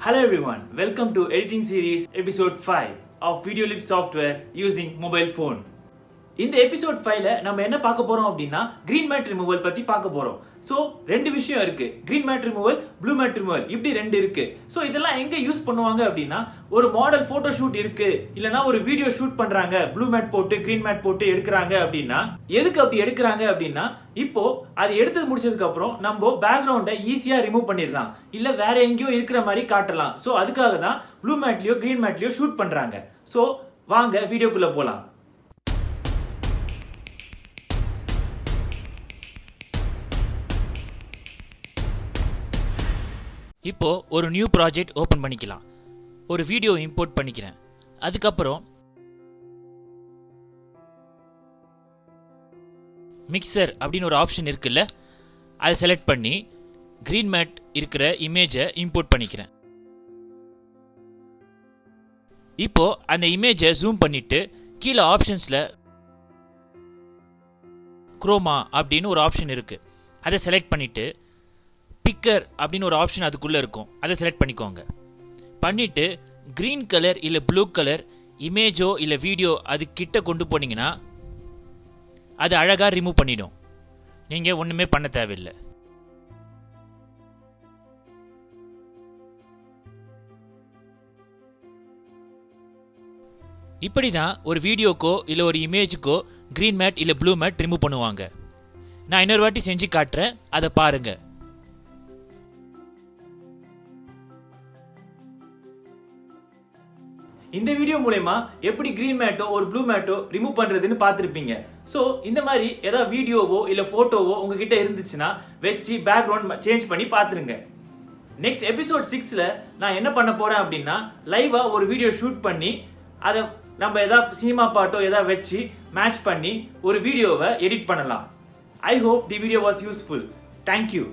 Hello everyone, welcome to editing series episode 5 of Videoleap software using mobile phone. இந்த episode 5ல நம்ம என்ன பார்க்க போறோம் அப்படினா green mat removal பத்தி பார்க்க போறோம். சோ ரெண்டு விஷயம் இருக்கு. green mat removal, blue mat removal இப்படி ரெண்டு இருக்கு. சோ இதெல்லாம் எங்க யூஸ் பண்ணுவாங்க அப்படினா ஒரு மாடல் போட்டோ ஷூட் இருக்கு இல்லனா ஒரு வீடியோ ஷூட் பண்றாங்க blue mat போட்டு green mat போட்டு எடுக்கறாங்க அப்படினா எதுக்கு அப்படி எடுக்கறாங்க அப்படினா இப்போ அது எடுத்து முடிச்சதுக்கு அப்புறம் நம்ம பேக்ரவுண்ட ஈஸியா ரிமூவ் பண்ணிரலாம் இல்ல வேற எங்கேயோ இருக்கிற மாதிரி காட்டலாம். சோ அதுக்காக தான் blue matலயோ green matலயோ ஷூட் பண்றாங்க. சோ வாங்க வீடியோக்குள்ள போலாம். இப்போ ஒரு நியூ ப்ராஜெக்ட் ஓபன் பண்ணிக்கலாம். ஒரு வீடியோ இம்போர்ட் பண்ணிக்கிறேன். அதுக்கப்புறம் மிக்சர் அப்படின்னு ஒரு ஆப்ஷன் இருக்குல்ல, அதை செலக்ட் பண்ணி கிரீன் மேட் இருக்கிற இமேஜை இம்போர்ட் பண்ணிக்கிறேன். இப்போ அந்த இமேஜை ஜூம் பண்ணிட்டு கீழே ஆப்ஷன்ஸ்ல குரோமா அப்படின்னு ஒரு ஆப்ஷன் இருக்கு, அதை செலக்ட் பண்ணிட்டு பிக்கர் அப்படின்னு ஒரு ஆப்ஷன் அதுக்குள்ள இருக்கும், அதை செலக்ட் பண்ணிக்கோங்க. பண்ணிட்டு கிரீன் கலர் இல்ல ப்ளூ கலர் இமேஜோ இல்ல வீடியோ அது கிட்ட கொண்டு போனீங்கன்னா அது அழகா ரிமூவ் பண்ணிடும். நீங்க ஒண்ணுமே பண்ண தேவையில்லை. இப்படிதான் ஒரு வீடியோக்கோ இல்ல ஒரு இமேஜுக்கோ கிரீன் மேட் இல்ல ப்ளூ மேட் ரிமூவ் பண்ணுவாங்க. நான் இன்னொரு வாட்டி செஞ்சு காட்டுறேன், அதை பாருங்க. இந்த வீடியோ மூலமா எப்படி கிரீன் மேட்டோ ஒரு ப்ளூ மேட்டோ ரிமூவ் பண்றதுன்னு பார்த்திருப்பீங்க. சோ இந்த மாதிரி ஏதாவது வீடியோவோ இல்ல போட்டோவோ உங்ககிட்ட இருந்துச்சுன்னா வச்சு பேக்ரவுண்ட் சேஞ்ச் பண்ணி பாத்துருங்க. நெக்ஸ்ட் எபிசோட் 6ல நான் என்ன பண்ண போறேன் அப்படின்னா லைவா ஒரு வீடியோ ஷூட் பண்ணி அதை நம்ம ஏதாவது சினிமா பாட்டோ ஏதாவது வச்சு மேட்ச் பண்ணி ஒரு வீடியோவை எடிட் பண்ணலாம். I hope the video was useful. Thank you.